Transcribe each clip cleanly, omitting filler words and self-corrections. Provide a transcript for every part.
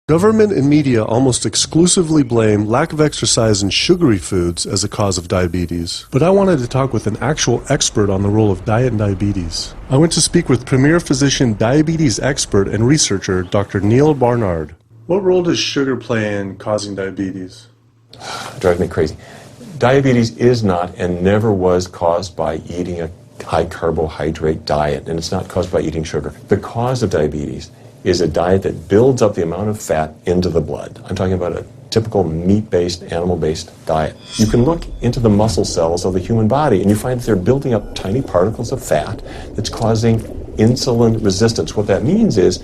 Government and media almost exclusively blame lack of exercise and sugary foods as a cause of diabetes. But I wanted to talk with an actual expert on the role of diet and diabetes. I went to speak with premier physician, diabetes expert, and researcher Dr. Neil Barnard. What role does sugar play in causing diabetes? Drives me crazy. Diabetes is not and never was caused by eating a high carbohydrate diet, and it's not caused by eating sugar. The cause of diabetes is a diet that builds up the amount of fat into the blood. I'm talking about a typical meat-based, animal-based diet. You can look into the muscle cells of the human body and you find that they're building up tiny particles of fat that's causing insulin resistance. What that means is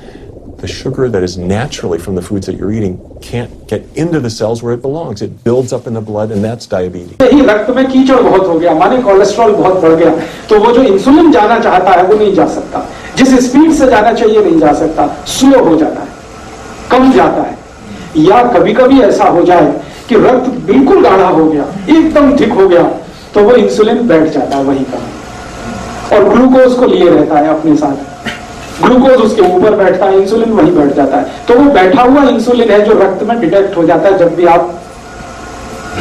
the sugar that is naturally from the foods that you're eating can't get into the cells where it belongs. It builds up in the blood, and that's diabetes. रक्त में कीचड़ बहुत हो गया, माने cholesterol बहुत बढ़ गया, तो वो जो इंसुलिन जाना चाहता है वो नहीं जा सकता, जिस स्पीड से जाना चाहिए नहीं जा सकता, स्लो हो जाता है, कम जाता है, या कभी-कभी ऐसा हो जाए कि रक्त बिल्कुल गाढ़ा हो गया, एकदम थिक हो गया, तो वो इंसुलिन बैठ जाता है वहीं पर, और ग्लूकोज को लिए रहता है अपने साथ, ग्लूकोज उसके ऊपर बैठता है, इंसुलिन वहीं बैठ जाता है, तो वो बैठा हुआ इंसुलिन है जो रक्त में डिटेक्ट हो जाता है, जब भी आप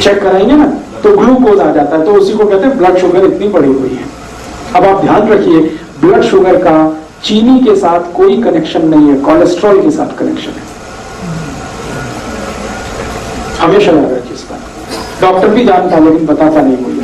चेक कराएंगे ना तो ग्लूकोज आ जाता है, तो उसी को कहते हैं ब्लड शुगर इतनी बढ़ी हुई है। अब आप ध्यान रखिए, ब्लड शुगर का चीनी के साथ कोई कनेक्शन नहीं है, कोलेस्ट्रॉल के साथ कनेक्शन है, हमेशा याद रखिए इस बात। डॉक्टर भी जानता है लेकिन बताता नहीं मुझे।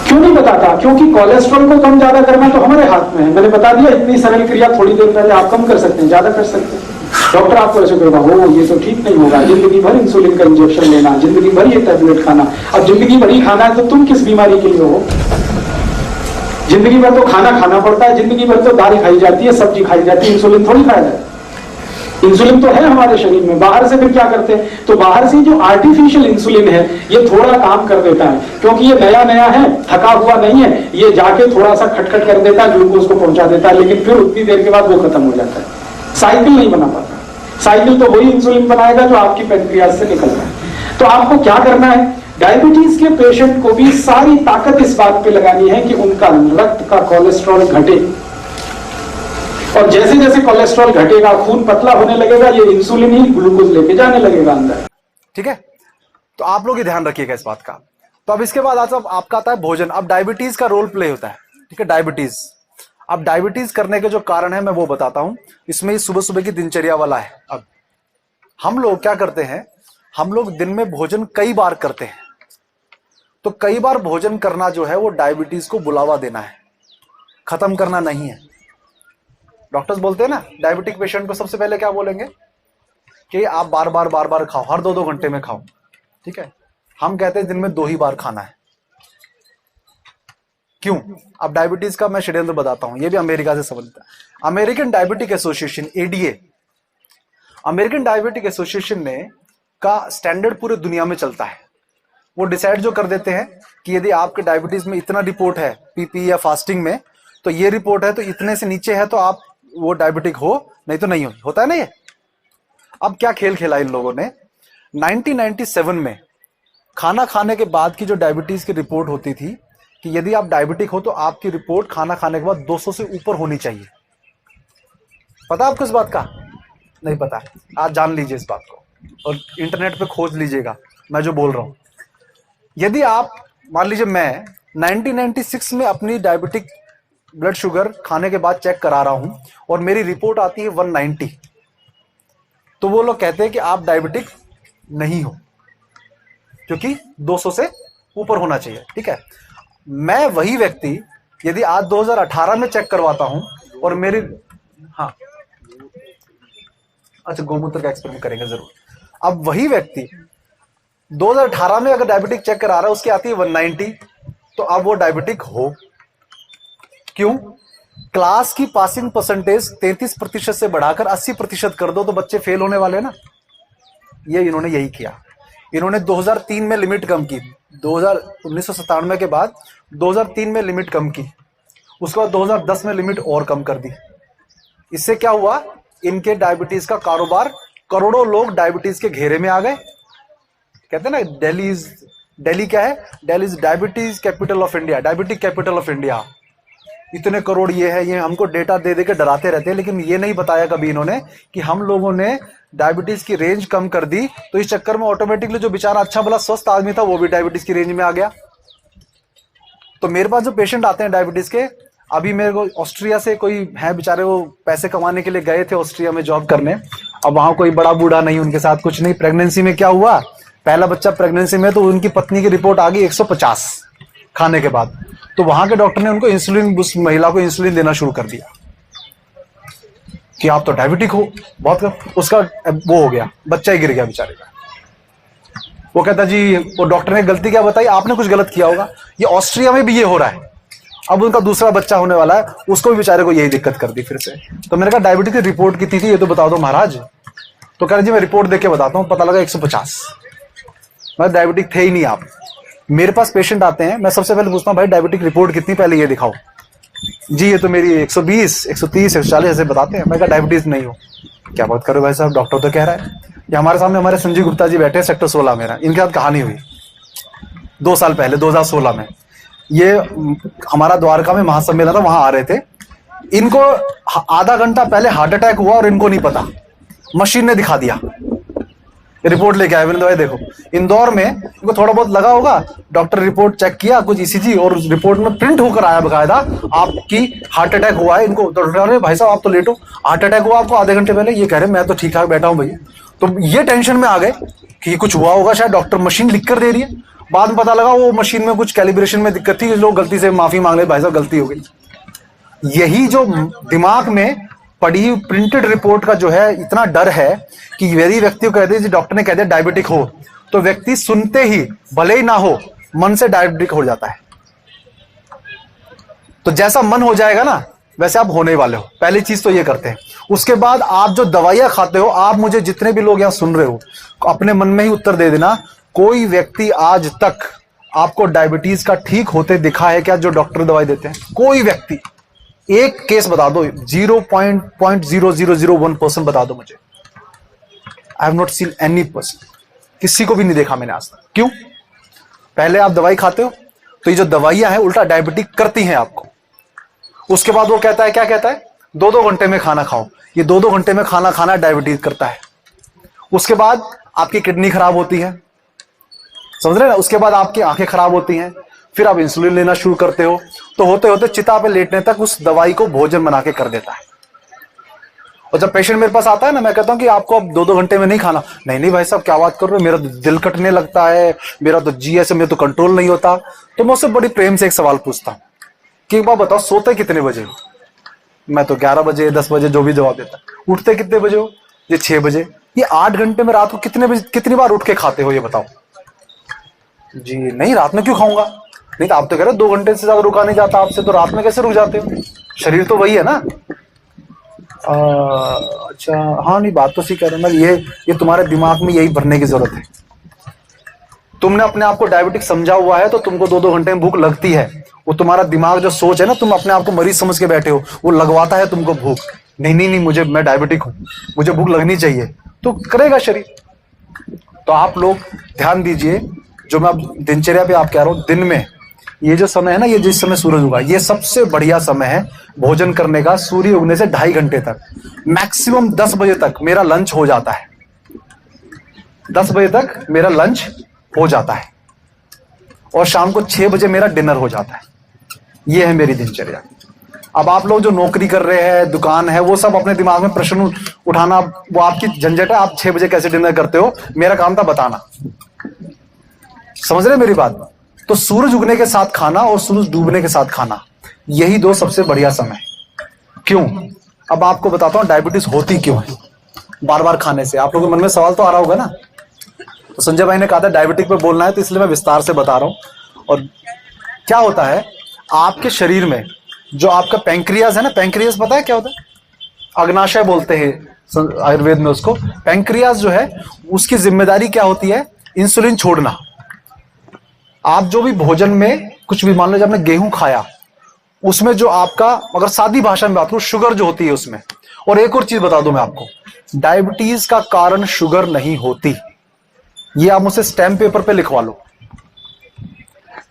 क्यों नहीं बताता? क्योंकि कोलेस्ट्रॉल को कम ज्यादा करना तो हमारे हाथ में है। मैंने बता दिया, इतनी सरल क्रिया थोड़ी देर पहले आप कम कर सकते हैं, ज्यादा कर सकते हैं। डॉक्टर आपको ऐसे कहेगा, हो ये तो ठीक नहीं होगा, जिंदगी भर इंसुलिन का इंजेक्शन लेना, जिंदगी भर ये टैबलेट खाना। अब जिंदगी भर ही खाना है तो तुम किस बीमारी के लिए हो? जिंदगी भर तो खाना खाना पड़ता है, जिंदगी भर तो दाल खाई जाती है, सब्जी खाई जाती है, इंसुलिन थोड़ी खाया जाता है। इंसुलिन तो है हमारे शरीर में, बाहर से फिर क्या करते हैं? तो बाहर से जो आर्टिफिशियल इंसुलिन है ये थोड़ा काम कर देता है, क्योंकि ये नया नया है, थका हुआ नहीं है, ये जाके थोड़ा सा खटखट कर देता है, ग्लूकोज को पहुंचा देता है, लेकिन फिर उतनी देर के बाद वो खत्म हो जाता है। साइकिल नहीं बना पाता। साइकिल तो वही इंसुलिन बनाएगा जो आपकी पैनक्रियाज से निकल रहा है। तो आपको क्या करना है? डायबिटीज के पेशेंट को भी सारी ताकत इस बात पे लगानी है कि उनका रक्त का कोलेस्ट्रॉल घटे, और जैसे जैसे कोलेस्ट्रॉल घटेगा, खून पतला होने लगेगा, ये इंसुलिन ही ग्लूकोज लेके जाने लगेगा अंदर। ठीक है, तो आप लोग ही ध्यान रखिएगा इस बात का। तो अब इसके बाद आपका आता है भोजन। अब डायबिटीज का रोल प्ले होता है, ठीक है, डायबिटीज। अब डायबिटीज करने के जो कारण है मैं वो बताता हूं। इसमें सुबह सुबह की दिनचर्या वाला है। अब हम लोग क्या करते हैं, हम लोग दिन में भोजन कई बार करते हैं, तो कई बार भोजन करना जो है वो डायबिटीज को बुलावा देना है, खत्म करना नहीं है। डॉक्टर्स बोलते हैं ना, डायबिटिक पेशेंट को सबसे पहले क्या बोलेंगे कि आप बार बार खाओ, हर 2-2 घंटे में खाओ, ठीक है। हम कहते हैं दिन में 2 ही बार खाना है। क्यों? अब डायबिटीज का मैं षड्यंत्र बताता हूं, ये भी अमेरिका से संबंधित है। American diabetic association, ADA, American diabetic association ने का स्टैंडर्ड पूरे दुनिया में चलता है। वो डिसाइड जो कर देते हैं कि यदि आपके डायबिटीज में इतना रिपोर्ट है पीपी या फास्टिंग में, तो ये रिपोर्ट है, तो इतने से नीचे है तो आप वो डायबिटिक हो, नहीं तो नहीं हो, होता है ना ये। अब क्या खेल खेला इन लोगों ने, 1997 में खाना खाने के बाद की जो डायबिटीज की रिपोर्ट होती थी कि यदि आप डायबिटिक हो तो आपकी रिपोर्ट खाना खाने के बाद 200 से ऊपर होनी चाहिए। पता आपको इस बात का? नहीं पता? आज जान लीजिए इस बात को, और इंटरनेट पे खोज लीजिएगा मैं जो बोल रहा हूं। यदि आप मान लीजिए मैं 1996 में अपनी डायबिटिक ब्लड शुगर खाने के बाद चेक करा रहा हूं और मेरी रिपोर्ट आती है 190, तो वो लोग कहते हैं कि आप डायबिटिक नहीं हो, क्योंकि 200 से ऊपर होना चाहिए, ठीक है। मैं वही व्यक्ति यदि आज 2018 में चेक करवाता हूं और मेरी, हाँ अच्छा, गोमूत्र का एक्सपेरिमेंट करेंगे जरूर। अब वही व्यक्ति 2018 में अगर डायबिटिक चेक करा रहा है, उसकी आती है 190, तो अब वो डायबिटिक हो। क्यों? क्लास की पासिंग परसेंटेज 33% से बढ़ाकर 80% कर दो तो बच्चे फेल होने वाले ना। ये इन्होंने यही किया। इन्होंने 2003 में लिमिट कम की, 1997 के बाद 2003 में लिमिट कम की, उसके बाद 2010 में लिमिट और कम कर दी। इससे क्या हुआ, इनके डायबिटीज का कारोबार, करोड़ों लोग डायबिटीज के घेरे में आ गए। कहते हैं ना, दिल्ली क्या है, Delhi is diabetes capital of India, diabetic capital of India. इतने करोड़ ये है, ये हमको डेटा दे दे के डराते रहते हैं, लेकिन ये नहीं बताया कभी इन्होंने कि हम लोगों ने डायबिटीज की रेंज कम कर दी, तो इस चक्कर में ऑटोमेटिकली जो बेचारा अच्छा भला स्वस्थ आदमी था वो भी डायबिटीज की रेंज में आ गया। तो मेरे पास जो पेशेंट आते हैं डायबिटीज के, अभी मेरे को ऑस्ट्रिया से कोई है बेचारे, वो पैसे कमाने के लिए गए थे ऑस्ट्रिया में जॉब करने। अब वहां कोई बड़ा बूढ़ा नहीं, उनके साथ कुछ नहीं। प्रेगनेंसी में क्या हुआ, पहला बच्चा प्रेगनेंसी में, तो उनकी पत्नी की रिपोर्ट आ गई 150 खाने के बाद। तो वहां के डॉक्टर ने उनको इंसुलिन, उस महिला को इंसुलिन देना शुरू कर दिया कि आप तो डायबिटिक हो बहुत। उसका वो हो गया, बच्चा ही गिर गया बेचारे का। वो कहता जी, वो डॉक्टर ने गलती क्या बताई, आपने कुछ गलत किया होगा। ये ऑस्ट्रिया में भी ये हो रहा है। अब उनका दूसरा बच्चा होने वाला है, उसको भी बेचारे को यही दिक्कत कर दी फिर से। तो मैंने कहा डायबिटीज की रिपोर्ट कितनी थी ये तो बता दो महाराज। तो कह रहे जी मैं रिपोर्ट देख के बताता हूँ, पता लगा 150। मैं डायबिटिक थे ही नहीं आप। मेरे पास पेशेंट आते हैं, मैं सबसे पहले पूछता हूँ भाई डायबिटिक रिपोर्ट कितनी, पहले ये दिखाओ। जी ये तो मेरी 120, 130, 140 ऐसे बताते हैं। मैं कहा डायबिटीज नहीं हो। क्या बात करो भाई साहब, डॉक्टर तो कह रहा है। ये हमारे सामने हमारे संजीव गुप्ता जी बैठे हैं, सेक्टर 16 मेरा, इनके साथ कहानी हुई 2 साल पहले, 2016 में। ये हमारा द्वारका में महासम्मेलन था, वहां आ रहे थे। इनको आधा घंटा पहले हार्ट अटैक हुआ और इनको नहीं पता, मशीन ने दिखा दिया। रिपोर्ट लेके आए, मैंने भाई देखो इंदौर में, इनको थोड़ा बहुत लगा होगा। डॉक्टर रिपोर्ट चेक किया, कुछ ईसीजी, और रिपोर्ट में प्रिंट होकर आया बकायदा आपकी हार्ट अटैक हुआ है। इनको डॉक्टर, भाई साहब आप तो लेट हो, हार्ट अटैक हुआ आपको आधे घंटे पहले। ये कह रहे मैं तो ठीक ठाक बैठा हूं भैया। तो ये टेंशन में आ गए कि कुछ हुआ होगा शायद, डॉक्टर मशीन लिख कर दे रही है। बाद में पता लगा वो मशीन में कुछ कैलिब्रेशन में दिक्कत थी, लोग गलती से माफी मांग ले, भाई साहब गलती हो गई। यही जो दिमाग में पढ़ी प्रिंटेड रिपोर्ट का जो है इतना डर है कि यदि व्यक्ति को कहते हैं डॉक्टर ने कह दिया डायबिटिक हो, तो व्यक्ति सुनते ही भले ही ना हो मन से डायबिटिक हो जाता है। तो जैसा मन हो जाएगा ना वैसे आप होने वाले हो, पहली चीज तो ये करते हैं। उसके बाद आप जो दवाइयां खाते हो, आप मुझे जितने भी लोग यहां सुन रहे हो अपने मन में ही उत्तर दे देना, कोई व्यक्ति आज तक आपको डायबिटीज का ठीक होते दिखा है क्या जो डॉक्टर दवाई देते हैं? कोई व्यक्ति एक केस बता दो, 0.0001% बता दो मुझे। I have not seen any person, किसी को भी नहीं देखा मैंने आज तक। क्यों? पहले आप दवाई खाते हो तो ये जो दवाइयां हैं उल्टा डायबिटिक करती हैं आपको। उसके बाद वो कहता है, क्या कहता है, 2-2 घंटे में खाना खाओ। ये 2-2 घंटे में खाना खाना डायबिटीज करता है। उसके बाद आपकी किडनी खराब होती है, समझ रहे ना? उसके बाद आपकी आंखें खराब होती हैं, फिर आप इंसुलिन लेना शुरू करते हो। तो होते होते चिता पे लेटने तक उस दवाई को भोजन बना के कर देता है। और जब पेशेंट मेरे पास आता है ना, मैं कहता हूं कि आपको अब 2-2 घंटे में नहीं खाना। नहीं भाई साहब क्या बात कर रहे हो, मेरा दिल कटने लगता है, मेरा तो जी ऐसे, मेरा तो कंट्रोल नहीं होता। तो मैं उससे बड़ी प्रेम से एक सवाल पूछता हूं कि एक बार बताओ सोते कितने बजे हो? मैं तो 11 बजे 10 बजे जो भी जवाब देता। उठते कितने बजे हो? ये 6 बजे। ये 8 घंटे में रात को कितनी बार उठ के खाते हो ये बताओ? जी नहीं, रात में क्यों खाऊंगा? नहीं तो आप तो कह रहे हो 2 घंटे से ज्यादा रुका नहीं जाता आपसे, तो रात में कैसे रुक जाते हो? शरीर तो वही है ना। अच्छा हाँ, नहीं बात तो सही कह रहे हो। ये तुम्हारे दिमाग में यही भरने की जरूरत है। तुमने अपने आप को डायबिटिक समझा हुआ है तो तुमको 2-2 घंटे में भूख लगती है। वो तुम्हारा दिमाग जो सोच है ना, तुम अपने आप को मरीज समझ के बैठे हो, वो लगवाता है तुमको भूख। नहीं मैं डायबिटिक हूं, मुझे भूख लगनी चाहिए, तो करेगा शरीर। तो आप लोग ध्यान दीजिए, जो मैं अब दिनचर्या पे आप कह रहा हूं, दिन में ये जो समय है ना, ये जिस समय सूरज उगा, ये सबसे बढ़िया समय है भोजन करने का। सूर्य उगने से 2.5 घंटे तक, मैक्सिमम 10 बजे तक मेरा लंच हो जाता है। 10 बजे तक मेरा लंच हो जाता है और शाम को 6 बजे मेरा डिनर हो जाता है। ये है मेरी दिनचर्या। अब आप लोग जो नौकरी कर रहे हैं, दुकान है, वो सब अपने दिमाग में प्रश्न उठाना, वो आपकी झंझट है। आप 6 बजे कैसे डिनर करते हो, मेरा काम था बताना। समझ रहे मेरी बात? तो सूरज उगने के साथ खाना और सूरज डूबने के साथ खाना, यही 2 सबसे बढ़िया समय। क्यों? अब आपको बताता हूं डायबिटीज होती क्यों है बार बार खाने से। आप लोगों के मन में सवाल तो आ रहा होगा ना। तो संजय भाई ने कहा था डायबिटिक पे बोलना है, तो इसलिए मैं विस्तार से बता रहा हूं। और क्या होता है आपके शरीर में, जो आपका पैंक्रियाज है ना, पैंक्रियाज पता है क्या होता है? अग्नाशय बोलते हैं आयुर्वेद में उसको। पैंक्रियाज जो है उसकी जिम्मेदारी क्या होती है? इंसुलिन छोड़ना। आप जो भी भोजन में कुछ भी, मान लो जब आपने गेहूं खाया, उसमें जो आपका, अगर सादी भाषा में बात करूं, शुगर जो होती है उसमें। और एक और चीज बता दूं मैं आपको, डायबिटीज का कारण शुगर नहीं होती। ये आप मुझसे स्टैम्प पेपर पे लिखवा लो।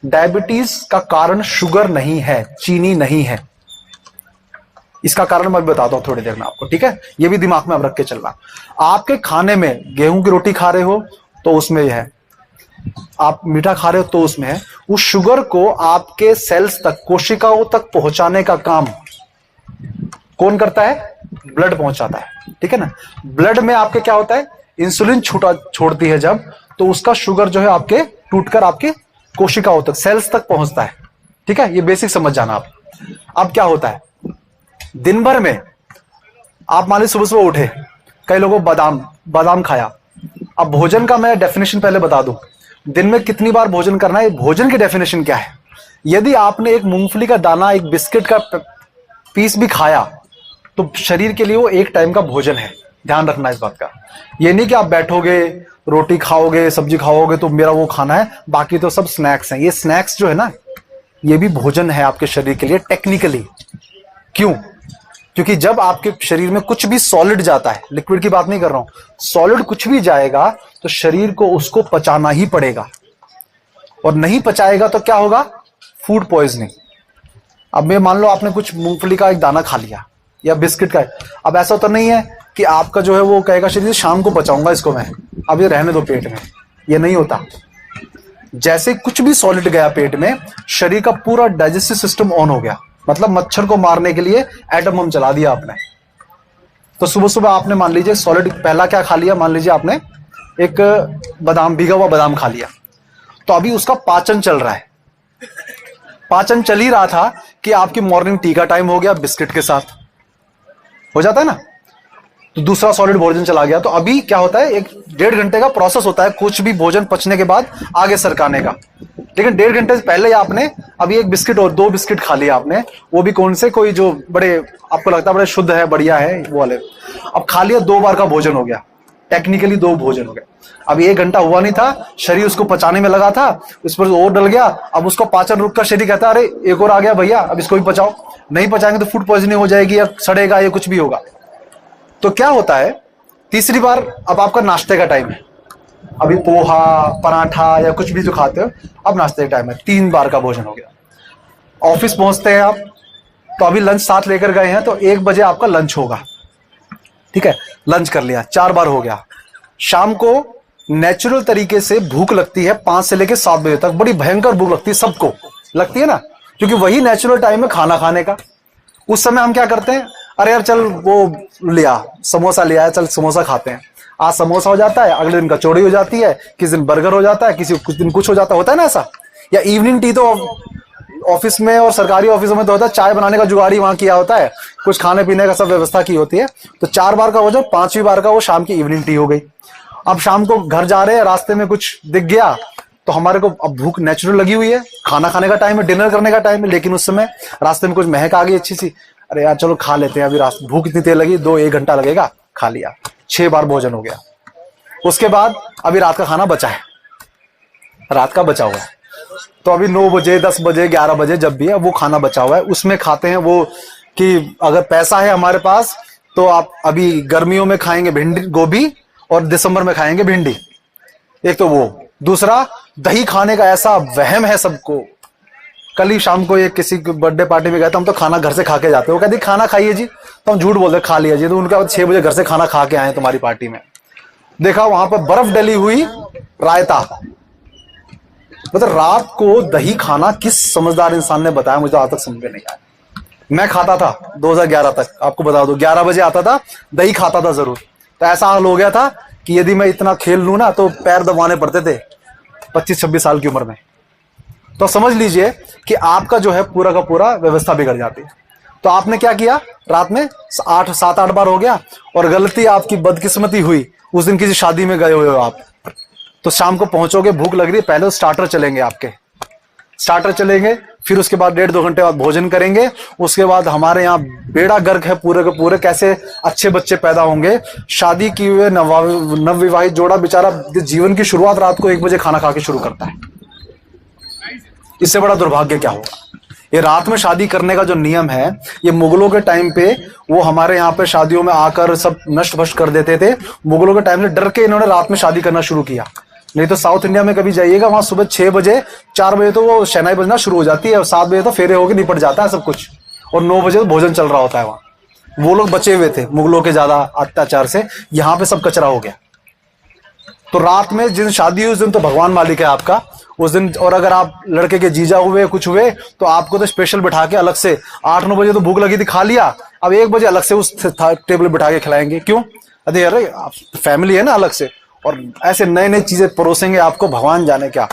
डायबिटीज का कारण शुगर नहीं है, चीनी नहीं है। इसका कारण मैं बताता हूं थोड़ी देर में आपको, ठीक है? ये भी दिमाग में अब रख के चलना। आपके खाने में गेहूं की रोटी खा रहे हो तो उसमें यह है, आप मीठा खा रहे हो तो उसमें है। उस शुगर को आपके सेल्स तक, कोशिकाओं तक पहुंचाने का काम कौन करता है? ब्लड पहुंचाता है, ठीक है ना? ब्लड में आपके क्या होता है? इंसुलिन छोड़ती है जब, तो उसका शुगर जो है आपके टूटकर आपके कोशिकाओं तक, सेल्स तक पहुंचता है, ठीक है? ये बेसिक समझ जाना आप। अब क्या होता है, दिन भर में आप मान लीजिए सुबह सुबह उठे, कई लोगों बादाम खाया। अब भोजन का मैं डेफिनेशन पहले बता दूं, दिन में कितनी बार भोजन करना है, भोजन की डेफिनेशन क्या है? यदि आपने एक मूंगफली का दाना, एक बिस्किट का पीस भी खाया तो शरीर के लिए वो एक टाइम का भोजन है। ध्यान रखना इस बात का। ये नहीं कि आप बैठोगे, रोटी खाओगे, सब्जी खाओगे तो मेरा वो खाना है, बाकी तो सब स्नैक्स हैं। ये स्नैक्स जो है ना, ये भी भोजन है आपके शरीर के लिए टेक्निकली। क्यों? क्योंकि जब आपके शरीर में कुछ भी सॉलिड जाता है, लिक्विड की बात नहीं कर रहा हूं, सॉलिड कुछ भी जाएगा तो शरीर को उसको पचाना ही पड़ेगा, और नहीं पचाएगा तो क्या होगा? Food poisoning. अब मैं मान लो आपने कुछ मूंगफली का एक दाना खा लिया या बिस्किट का, अब ऐसा तो नहीं है कि आपका जो है वो कहेगा शरीर शाम को पचाऊंगा इसको मैं, अब ये रहने दो पेट में, ये नहीं होता। जैसे कुछ भी सॉलिड गया पेट में, शरीर का पूरा डाइजेस्टिव सिस्टम ऑन हो गया, मतलब मच्छर को मारने के लिए एटम बम चला दिया आपने। तो सुबह सुबह आपने मान लीजिए सॉलिड पहला क्या खा लिया, मान लीजिए आपने एक बादाम, भीगा हुआ बादाम खा लिया, तो अभी उसका पाचन चल रहा है। पाचन चल ही रहा था कि आपकी मॉर्निंग टी का टाइम हो गया, बिस्किट के साथ हो जाता है ना, तो दूसरा सॉलिड भोजन चला गया। तो अभी क्या होता है, 1-1.5 घंटे का प्रोसेस होता है कुछ भी भोजन पचने के बाद आगे सरकाने का। लेकिन 1.5 घंटे से पहले आपने अभी एक बिस्किट और 2 बिस्किट खा लिया आपने, वो भी कौन से, कोई जो बड़े आपको लगता है बड़े शुद्ध है, बढ़िया है वो वाले। अब खा लिया, 2 बार का भोजन हो गया, टेक्निकली 2 भोजन हो गया। अब 1 घंटा हुआ नहीं था, शरीर उसको पचाने में लगा था, उस पर और डल गया, अब उसको पाचन रुक कर शरीर कहता है अरे एक और आ गया भैया, अब इसको भी पचाओ। नहीं पचाएंगे तो फूड पॉइजनिंग हो जाएगी, या सड़ेगा, या कुछ भी होगा। तो क्या होता है, तीसरी बार अब आपका नाश्ते का टाइम है, अभी पोहा, पराठा या कुछ भी जो खाते हो, अब नाश्ते का टाइम है, 3 बार का भोजन हो गया। ऑफिस पहुंचते हैं आप, तो अभी लंच साथ लेकर गए हैं, तो 1 बजे आपका लंच होगा, ठीक है? लंच कर लिया, 4 बार हो गया। शाम को नेचुरल तरीके से भूख लगती है 5 से लेकर 7 बजे तक, बड़ी भयंकर भूख लगती है, सबको लगती है ना, क्योंकि वही नेचुरल टाइम है खाना खाने का। उस समय हम क्या करते हैं, अरे यार चल वो लिया, समोसा लिया है, चल समोसा खाते हैं। आज समोसा हो जाता है, अगले दिन कचौड़ी हो जाती है, किसी दिन बर्गर हो जाता है, कुछ दिन कुछ हो जाता है, होता है ना ऐसा। या इवनिंग टी तो ऑफिस में और सरकारी ऑफिसों में तो होता है, चाय बनाने का जुगाड़ी वहां किया होता है, कुछ खाने पीने का सब व्यवस्था की होती है। तो 4 बार का हो जाए, 5वीं बार का वो शाम की इवनिंग टी हो गई। अब शाम को घर जा रहे हैं, रास्ते में कुछ दिख गया तो हमारे को अब भूख नेचुरल लगी हुई है, खाना खाने का टाइम है, डिनर करने का टाइम है, लेकिन उस समय रास्ते में कुछ महक आ गई अच्छी सी, अरे यार चलो खा लेते हैं, अभी रास्ते भूख इतनी देर लगी, 2-1 घंटा लगेगा, खा लिया, 6 बार भोजन हो गया। उसके बाद अभी रात का खाना बचा है, रात का बचा हुआ है, तो अभी 9 बजे, 10 बजे, 11 बजे जब भी है वो खाना बचा हुआ है, उसमें खाते हैं वो कि अगर पैसा है हमारे पास तो आप अभी गर्मियों में खाएंगे भिंडी, गोभी, और दिसंबर में खाएंगे भिंडी, एक तो वो। दूसरा, दही खाने का ऐसा वहम है सबको। कल ही शाम को एक किसी बर्थडे पार्टी में गए तो हम तो खाना घर से खा के जाते, वो कहते खाना खाइए जी, तो हम झूठ बोलते खा लिया जी, तो उनका 6 बजे घर से खाना खा के आए तुम्हारी पार्टी में, देखा वहां पर बर्फ डली हुई रायता। मतलब रात को दही खाना किस समझदार इंसान ने बताया, मुझे आज तक समझ में नहीं आया। मैं खाता था 2011 तक, आपको बता दो, 11 बजे आता था, दही खाता था जरूर। तो ऐसा हाल हो गया था कि यदि मैं इतना खेल लूं ना तो पैर दबाने पड़ते थे 25-26 साल की उम्र में। तो समझ लीजिए कि आपका जो है पूरा का पूरा व्यवस्था बिगड़ जाती है। तो आपने क्या किया, रात में 7-8 बार हो गया, और गलती आपकी बदकिस्मती हुई, उस दिन किसी शादी में गए हुए हो आप, तो शाम को पहुंचोगे, भूख लग रही है, पहले तो स्टार्टर चलेंगे आपके, स्टार्टर चलेंगे, फिर उसके बाद 1.5-2 घंटे बाद भोजन करेंगे। उसके बाद हमारे यहाँ बेड़ा गर्क है पूरे के पूरे, कैसे अच्छे बच्चे पैदा होंगे। शादी किए हुए नवविवाहित जोड़ा बेचारा जीवन की शुरुआत रात को 1 बजे खाना खा के शुरू करता है। इससे बड़ा दुर्भाग्य क्या होगा। ये रात में शादी करने का जो नियम है, ये मुगलों के टाइम पे वो हमारे यहाँ पे शादियों में आकर सब नष्ट भष्ट कर देते थे। मुगलों के टाइम से डर के इन्होंने रात में शादी करना शुरू किया। नहीं तो साउथ इंडिया में कभी जाइएगा, वहां सुबह 6 बजे 4 बजे तो वो शहनाई बजना शुरू हो जाती है, और 7 बजे तो फेरे होके निपट जाता है सब कुछ, और 9 बजे तो भोजन चल रहा होता है वहां। वो लोग बचे हुए थे मुगलों के ज्यादा अत्याचार से, यहां पे सब कचरा हो गया। तो रात में जिस दिन शादी हुई उस दिन तो भगवान मालिक है आपका उस दिन, और अगर आप लड़के के जीजा हुए कुछ हुए तो आपको तो स्पेशल बिठा के अलग से 8-9 बजे तो भूख लगी थी, खा लिया, अब 1 बजे अलग से उस टेबल बिठा के खिलाएंगे। क्यों? अरे अरे फैमिली है ना अलग से, और ऐसे नए नए चीजें परोसेंगे आपको, भगवान जाने क्या।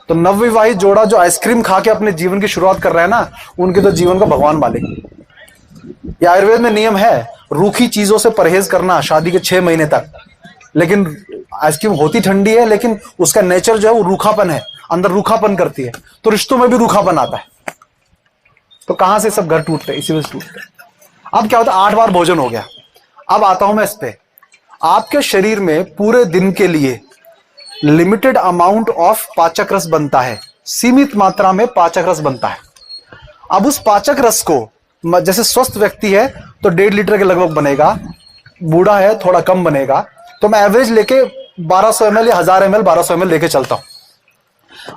तो नवविवाहित जोड़ा जो आइसक्रीम खा के अपने जीवन की शुरुआत कर रहा है ना, उनके तो जीवन का भगवान मालिक। ये आयुर्वेद में नियम है, रूखी चीजों से परहेज करना शादी के 6 महीने तक। लेकिन आइसक्रीम होती ठंडी है, लेकिन उसका नेचर जो है वो रूखापन है, अंदर रूखापन करती है, तो रिश्तों में भी रूखापन आता है। तो कहां से सब घर टूटते हैं? इसी वजह से टूटते हैं। अब क्या होता है, 8 बार भोजन हो गया। अब आता हूं मैं इस पे, आपके शरीर में पूरे दिन के लिए लिमिटेड अमाउंट ऑफ पाचक रस बनता है, सीमित मात्रा में पाचक रस बनता है। अब उस पाचक रस को, जैसे स्वस्थ व्यक्ति है तो 1.5 लीटर के लगभग बनेगा, बूढ़ा है थोड़ा कम बनेगा, तो मैं एवरेज लेके 1200 ml या 1000 ml 1200 ml लेके चलता हूं।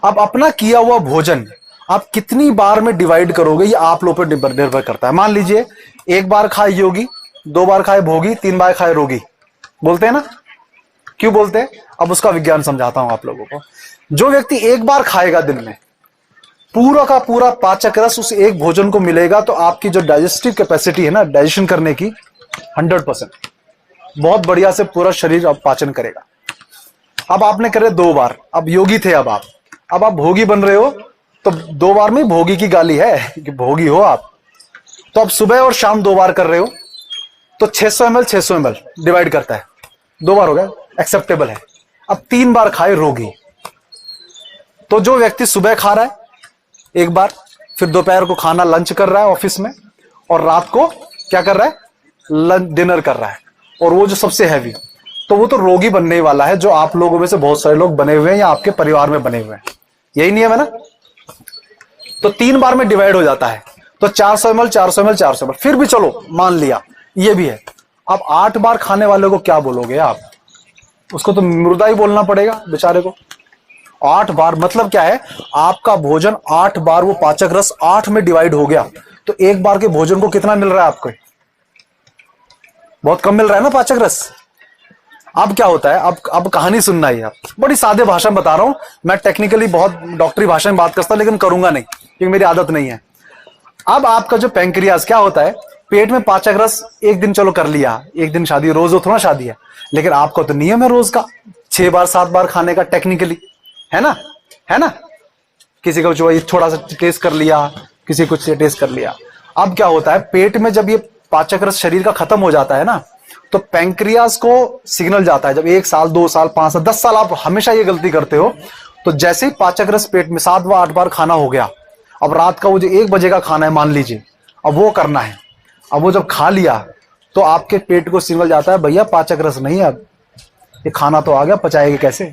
अब अपना किया हुआ भोजन आप कितनी बार में डिवाइड करोगे, ये आप लोगों पर निर्भर करता है। मान लीजिए 1 बार खाए योगी, 2 बार खाए भोगी, 3 बार खाए रोगी, बोलते हैं ना, क्यों बोलते हैं? अब उसका विज्ञान समझाता हूं आप लोगों को। जो व्यक्ति 1 बार खाएगा दिन में, पूरा का पूरा पाचक रस उस एक भोजन को मिलेगा, तो आपकी जो डाइजेस्टिव कैपेसिटी है ना, डाइजेशन करने की, 100% बहुत बढ़िया से पूरा शरीर अब पाचन करेगा। अब आपने करे 2 बार, अब योगी थे, अब आप भोगी बन रहे हो, तो 2 बार में भोगी की गाली है कि भोगी हो आप। तो अब सुबह और शाम 2 बार कर रहे हो, तो 600 ml डिवाइड करता है, 2 बार हो गया, एक्सेप्टेबल है। अब 3 बार खाए रोगी, तो जो व्यक्ति सुबह खा रहा है 1 बार, फिर दोपहर को खाना लंच कर रहा है ऑफिस में, और रात को क्या कर रहा है, लंच डिनर कर रहा है, और वो जो सबसे हैवी, तो वो तो रोगी बनने वाला है, जो आप लोगों में से बहुत सारे लोग बने हुए हैं या आपके परिवार में बने हुए हैं। यही नियम है ना। तो 3 बार में डिवाइड हो जाता है, तो 400 ml 400 ml 400 ml, फिर भी चलो मान लिया ये भी है। अब 8 बार खाने वाले को क्या बोलोगे आप? उसको तो मुर्दा ही बोलना पड़ेगा बेचारे को। 8 बार मतलब क्या है, आपका भोजन 8 बार, वो पाचक रस 8 में डिवाइड हो गया, तो 1 बार के भोजन को कितना मिल रहा है आपको? बहुत कम मिल रहा है ना पाचक रस। अब क्या होता है, अब कहानी सुनना ही, आप बड़ी सादे भाषा में बता रहा हूं, मैं टेक्निकली बहुत डॉक्टरी भाषा में बात करता हूं, लेकिन करूंगा नहीं क्योंकि मेरी आदत नहीं है। अब आपका जो पैंक्रियाज क्या होता है, पेट में पाचक रस एक दिन चलो कर लिया, एक दिन शादी, रोज हो थोड़ा शादी है, लेकिन आपका तो नियम है रोज का 6 बार 7 बार खाने का, टेक्निकली है ना। किसी को जो थोड़ा सा टेस्ट कर लिया, किसी कुछ टेस्ट कर लिया। अब क्या होता है, पेट में जब ये पाचक रस शरीर का खत्म हो जाता है ना, तो पैंक्रियाज को सिग्नल जाता है। जब 1 साल 2 साल 5 साल 10 साल आप हमेशा ये गलती करते हो, तो जैसे ही पाचक रस पेट में 7 बार 8 बार खाना हो गया, अब रात का वो जो 1 बजे का खाना है मान लीजिए, अब वो करना है। अब वो जब खा लिया तो आपके पेट को सिग्नल जाता है, भैया पाचक रस नहीं है, अब ये खाना तो आ गया, पचाएगा कैसे?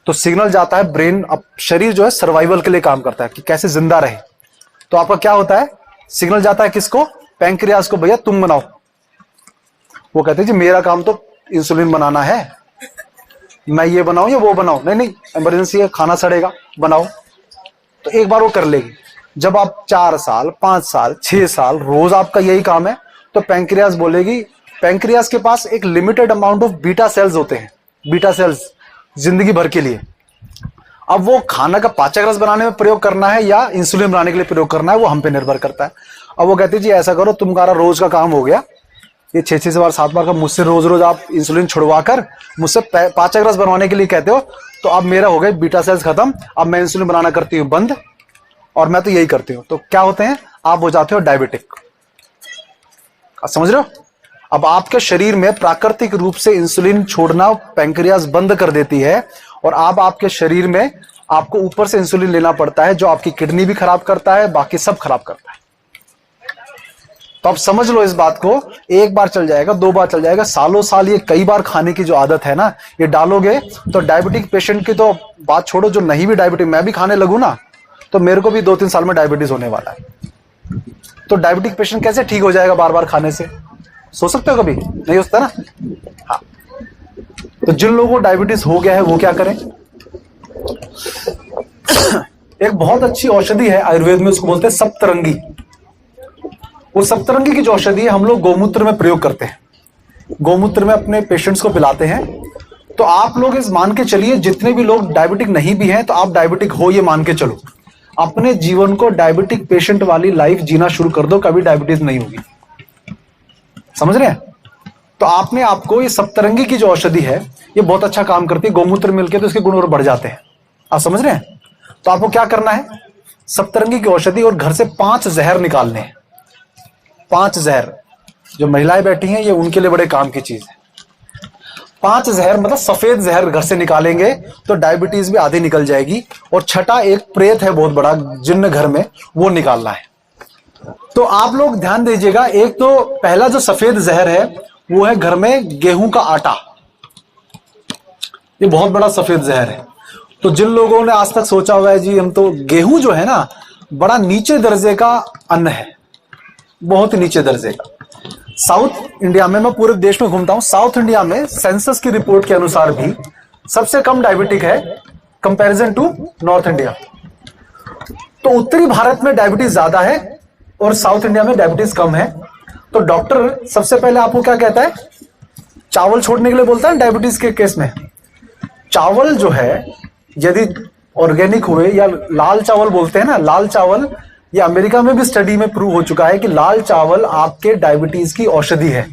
तो सिग्नल जाता है ब्रेन। अब शरीर जो है सर्वाइवल के लिए काम करता है कि कैसे जिंदा रहे। तो आपका क्या होता है, सिग्नल जाता है किसको? पैंक्रियाज को, भैया तुम बनाओ। वो कहते हैं जी मेरा काम तो इंसुलिन बनाना है, मैं ये बनाऊं या वो बनाऊं? नहीं, इमरजेंसी है, खाना सड़ेगा, बनाओ। तो एक बार वो कर लेगी। जब आप 4 साल 5 साल 6 साल रोज आपका यही काम है, तो पैंक्रियाज बोलेगी, पैंक्रियाज के पास एक limited amount of beta cells होते हैं, बीटा सेल्स जिंदगी भर के लिए। अब वो खाना का पाचक रस बनाने में प्रयोग करना है या इंसुलिन बनाने के लिए प्रयोग करना है, वो हम पे निर्भर करता है। अब वो कहते हैं जी ऐसा करो, तुम्हारा रोज का काम हो गया, ये 6 बार 7 बार का मुझसे रोज रोज आप इंसुलिन छुड़वा कर मुझसे पाचक रस बनवाने के लिए कहते हो, तो अब मेरा हो गया बीटा सेल्स खत्म, अब मैं इंसुलिन बनाना करती हूँ बंद, और मैं तो यही करती हूँ। तो क्या होते हैं, आप हो जाते हो डायबिटिक। समझ रहे हो? अब आपके शरीर में प्राकृतिक रूप से इंसुलिन छोड़ना पैंक्रियाज बंद कर देती है, और अब आपके शरीर में आपको ऊपर से इंसुलिन लेना पड़ता है, जो आपकी किडनी भी खराब करता है, बाकी सब खराब करता है। तो आप समझ लो इस बात को, 1 बार चल जाएगा, 2 बार चल जाएगा, सालों साल ये कई बार खाने की जो आदत है ना, ये डालोगे तो डायबिटिक पेशेंट की तो बात छोड़ो, जो नहीं भी डायबिटिक, मैं भी खाने लगूं ना, तो मेरे को भी 2-3 साल में डायबिटीज होने वाला है। तो डायबिटिक पेशेंट कैसे ठीक हो जाएगा बार बार खाने से? सोच सकते हो? कभी नहीं होता ना। हाँ, तो जिन लोगों को डायबिटीज हो गया है वो क्या करें? एक बहुत अच्छी औषधि है आयुर्वेद में, उसको बोलते हैं सप्तरंगी। वो सप्तरंगी की जो औषधि है हम लोग गौमूत्र में प्रयोग करते हैं, गौमूत्र में अपने पेशेंट्स को पिलाते हैं। तो आप लोग इस मान के चलिए, जितने भी लोग डायबिटिक नहीं भी हैं तो आप डायबिटिक हो ये मान के चलो, अपने जीवन को डायबिटिक पेशेंट वाली लाइफ जीना शुरू कर दो, कभी डायबिटीज नहीं होगी। समझ रहे हैं? तो आपने आपको ये सप्तरंगी की जो औषधि है ये बहुत अच्छा काम करती है, गौमूत्र मिलके तो इसके गुण और बढ़ जाते हैं। आप समझ रहे हैं? तो आपको क्या करना है, सप्तरंगी की औषधि और घर से 5 जहर निकालने हैं। 5 जहर, जो महिलाएं बैठी हैं ये उनके लिए बड़े काम की चीज है। 5 जहर मतलब सफेद जहर घर से निकालेंगे तो डायबिटीज भी आधी निकल जाएगी। और छठा एक प्रेत है बहुत बड़ा जिन्न घर में, वो निकालना है। तो आप लोग ध्यान दीजिएगा, एक तो पहला जो सफेद जहर है वो है घर में गेहूं का आटा। ये बहुत बड़ा सफेद जहर है। तो जिन लोगों ने आज तक सोचा हुआ है जी हम तो, गेहूं जो है ना बड़ा नीचे दर्जे का अन्न है, बहुत नीचे दर्जे का। साउथ इंडिया में, मैं पूरे देश में घूमता हूं, साउथ इंडिया में सेंसस की रिपोर्ट के अनुसार भी सबसे कम डायबिटिक है कंपैरिजन टू नॉर्थ इंडिया। तो उत्तरी भारत में डायबिटीज ज्यादा है और साउथ इंडिया में डायबिटीज कम है। तो डॉक्टर सबसे पहले आपको क्या कहता है, चावल छोड़ने के लिए बोलता है डायबिटीज के केस में। चावल जो है यदि ऑर्गेनिक हुए, या लाल चावल बोलते हैं ना, लाल चावल, ये अमेरिका में भी स्टडी में प्रूव हो चुका है कि लाल चावल आपके डायबिटीज की औषधि है।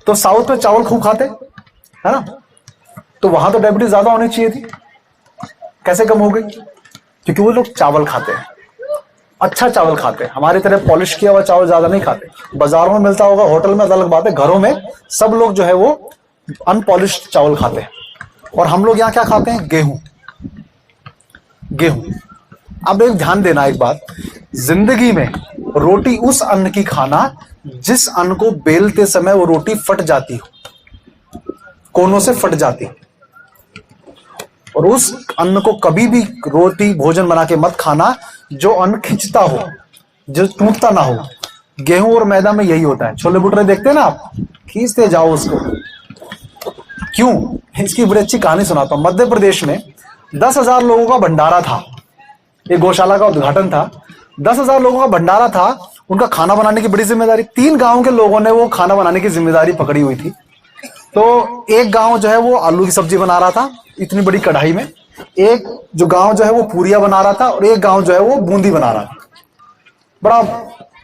तो साउथ में चावल खूब खाते है ना, तो वहां तो डायबिटीज ज्यादा होनी चाहिए थी, कैसे कम हो गई? क्योंकि वो लोग चावल खाते हैं, अच्छा चावल खाते हैं। हमारी तरह पॉलिश किया हुआ चावल ज्यादा नहीं खाते। बाजारों में मिलता होगा, होटल में अलग बात है, घरों में सब लोग जो है वो अनपॉलिश्ड चावल खाते हैं। और हम लोग यहाँ क्या खाते हैं, गेहूं। गेहूं। अब एक ध्यान देना एक बात, जिंदगी में रोटी उस अन्न की खाना जिस अन्न को बेलते समय वो रोटी फट जाती हो, कोनों से फट जाती हो। और उस अन्न को कभी भी रोटी भोजन बना के मत खाना जो अन्न खिंचता हो, जो टूटता ना हो। गेहूं और मैदा में यही होता है। छोले भटूरे देखते हैं ना आप, खींचते जाओ उसको। क्यों? इसकी बड़ी अच्छी कहानी सुनाता हूं। मध्य प्रदेश में 10,000 लोगों का भंडारा था, एक गौशाला का उद्घाटन था। 10,000 लोगों का भंडारा था, उनका खाना बनाने की बड़ी जिम्मेदारी, 3 गांव के लोगों ने वो खाना बनाने की जिम्मेदारी पकड़ी हुई थी। तो एक गांव जो है वो आलू की सब्जी बना रहा था इतनी बड़ी कढ़ाई में, एक जो गांव जो है वो पूरियां बना रहा था, और एक गांव जो है वो बूंदी बना रहा था। बड़ा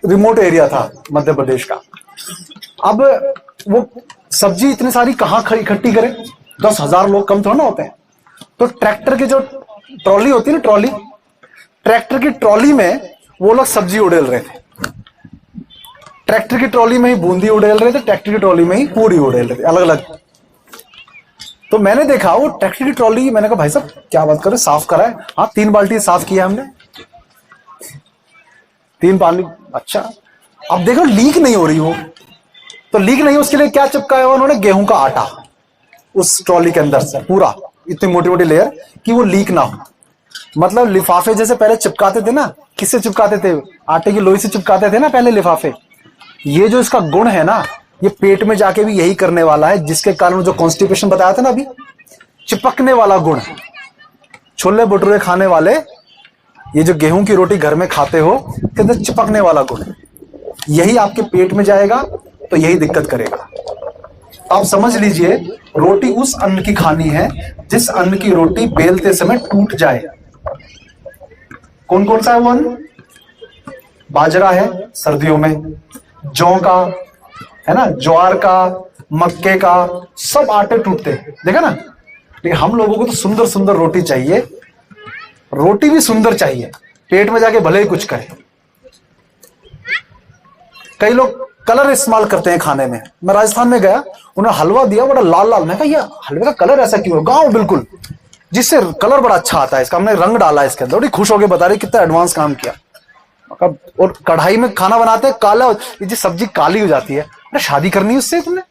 रिमोट एरिया था मध्य प्रदेश का। अब वो सब्जी इतनी सारी कहां इकट्ठी करें, 10,000 लोग कम थोड़ा ना होते हैं। तो ट्रैक्टर की जो ट्रॉली होती है ना, ट्रॉली, ट्रैक्टर की ट्रॉली में वो लोग सब्जी उड़ेल रहे थे। ट्रैक्टर की ट्रॉली में ही बूंदी उड़ेल रहे थे, ट्रैक्टर की ट्रॉली में ही पूरी उड़ेल रहे थे, अलग अलग। तो मैंने देखा वो ट्रैक्टर की ट्रॉली, मैंने कहा भाई साहब क्या बात कर रहे, साफ करा है? हाँ 3 बाल्टी साफ किया हमने, 3 पानी। अच्छा, अब देखो लीक नहीं हो रही वो, तो लीक नहीं, उसके लिए क्या चिपकाया हुआ उन्होंने, गेहूं का आटा उस ट्रॉली के अंदर से पूरा, इतनी मोटी मोटी लेयर कि वो लीक ना हो। मतलब लिफाफे जैसे पहले चिपकाते थे ना, किससे चिपकाते थे, आटे की लोई से चिपकाते थे ना पहले लिफाफे। ये जो इसका गुण है ना, ये पेट में जाके भी यही करने वाला है, जिसके कारण जो कॉन्स्टिपेशन बताया था ना अभी, चिपकने वाला गुण। छोले भटूरे खाने वाले, ये जो गेहूं की रोटी घर में खाते हो, कहते चिपकने वाला गुण, यही आपके पेट में जाएगा तो यही दिक्कत करेगा। आप समझ लीजिए, रोटी उस अन्न की खानी है जिस अन्न की रोटी बेलते समय टूट जाए। कौन कौन सा है वो अन्न? बाजरा है सर्दियों में, जौ का है ना, ज्वार का, मक्के का, सब आटे टूटते हैं, देखा ना। लेकिन हम लोगों को तो सुंदर सुंदर रोटी चाहिए, रोटी भी सुंदर चाहिए, पेट में जाके भले ही कुछ करे। कई लोग कलर इस्तेमाल करते हैं खाने में। मैं राजस्थान में गया, उन्होंने हलवा दिया बड़ा लाल लाल, मैं कहा ये हलवे का कलर ऐसा क्यों है? गाँव बिल्कुल, जिससे कलर बड़ा अच्छा आता है इसका, हमने रंग डाला इसके अंदर। बड़ी खुश होकर बता रही कितना एडवांस काम किया। और कढ़ाई में खाना बनाते हैं, काला, ये जो सब्जी काली हो जाती है। अरे शादी करनी है उससे तुमने,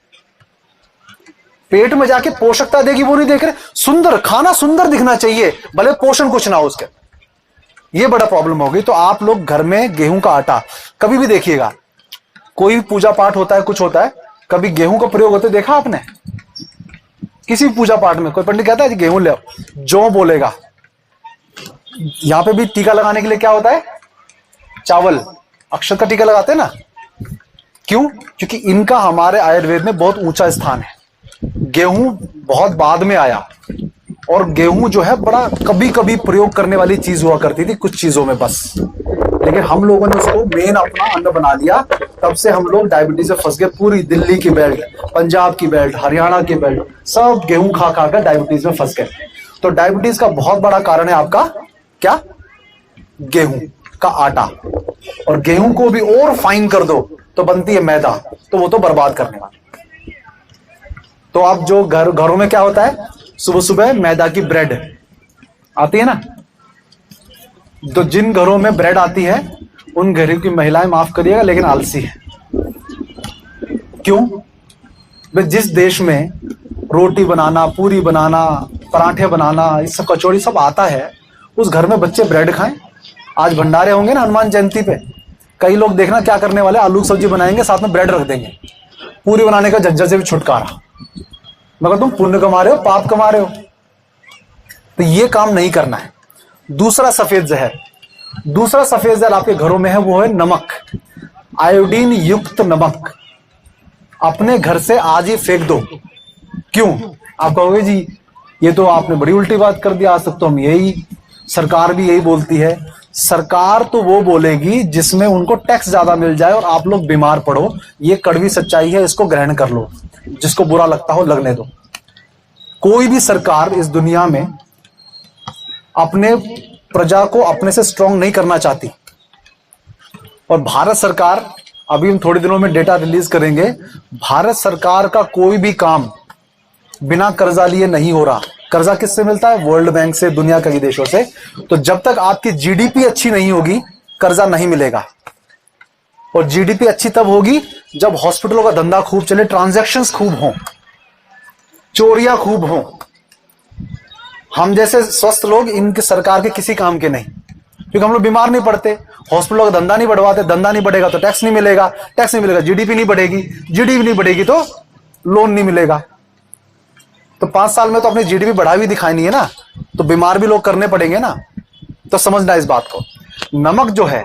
पेट में जाके पोषकता देगी वो नहीं देख रहे। सुंदर खाना सुंदर दिखना चाहिए, भले पोषण कुछ ना हो उसके। ये बड़ा प्रॉब्लम हो गई। तो आप लोग घर में गेहूं का आटा, कभी भी देखिएगा, कोई भी पूजा पाठ होता है, कुछ होता है, कभी गेहूं का प्रयोग होते देखा आपने? किसी भी पूजा पाठ में कोई पंडित कहता है गेहूं ले आओ, जौ बोलेगा। यहां पे भी टीका लगाने के लिए क्या होता है? चावल, अक्षत का टीका लगाते हैं ना, क्यों? क्योंकि इनका हमारे आयुर्वेद में बहुत ऊंचा स्थान है। गेहूं बहुत बाद में आया, और गेहूं जो है बड़ा कभी कभी प्रयोग करने वाली चीज हुआ करती थी कुछ चीजों में बस, लेकिन हम लोगों ने उसको मेन अपना अन्न बना लिया। तब से हम लोग डायबिटीज से फंस गए। पूरी दिल्ली की बेल्ट, पंजाब की बेल्ट, हरियाणा की बेल्ट, सब गेहूं खा खा कर डायबिटीज में फंस गए। तो डायबिटीज का बहुत बड़ा कारण है आपका क्या? गेहूं का आटा। और गेहूं को भी और फाइन कर दो तो बनती है मैदा, तो वो तो बर्बाद करने वाला। तो अब जो घरों में क्या होता है, सुबह सुबह मैदा की ब्रेड आती है ना, तो जिन घरों में ब्रेड आती है उन घरों की महिलाएं, माफ करिएगा लेकिन आलसी है। क्यों? भाई जिस देश में रोटी बनाना, पूरी बनाना, पराठे बनाना, इस सब कचौड़ी सब आता है, उस घर में बच्चे ब्रेड खाएं। आज भंडारे होंगे ना हनुमान जयंती पे, कई लोग देखना क्या करने वाले, आलू की सब्जी बनाएंगे, साथ में ब्रेड रख देंगे। पूरी बनाने का झंझट से भी छुटकारा, मगर तुम पुण्य कमा रहे हो, पाप कमा रहे हो। तो ये काम नहीं करना है। दूसरा सफेद जहर आपके घरों में है, वो है नमक, आयोडीन युक्त नमक। अपने घर से आज ही फेंक दो। क्यों? आप कहोगे जी ये तो आपने बड़ी उल्टी बात कर दी, आज तक तो हम यही, सरकार भी यही बोलती है। सरकार तो वो बोलेगी जिसमें उनको टैक्स ज्यादा मिल जाए और आप लोग बीमार पड़ो। ये कड़वी सच्चाई है, इसको ग्रहण कर लो, जिसको बुरा लगता हो लगने दो। कोई भी सरकार इस दुनिया में अपने प्रजा को अपने से स्ट्रांग नहीं करना चाहती। और भारत सरकार, अभी हम थोड़े दिनों में डेटा रिलीज करेंगे, भारत सरकार का कोई भी काम बिना कर्जा लिए नहीं हो रहा। कर्जा किससे मिलता है? वर्ल्ड बैंक से, दुनिया कई देशों से। तो जब तक आपकी जीडीपी अच्छी नहीं होगी, कर्जा नहीं मिलेगा। और जीडीपी अच्छी तब होगी जब हॉस्पिटलों का धंधा खूब चले, ट्रांजैक्शंस खूब हों, चोरियां खूब हों। हम जैसे स्वस्थ लोग इनके सरकार के किसी काम के नहीं, क्योंकि हम लोग बीमार नहीं पड़ते, हॉस्पिटलों का धंधा नहीं बढ़वाते। धंधा नहीं बढ़ेगा तो टैक्स नहीं मिलेगा, टैक्स नहीं मिलेगा जीडीपी नहीं बढ़ेगी, जीडीपी नहीं बढ़ेगी तो लोन नहीं मिलेगा। तो 5 साल में तो अपनी जीडीपी बढ़ा भी दिखाई नहीं है ना, तो बीमार भी लोग करने पड़ेंगे ना। तो समझना इस बात को। नमक जो है,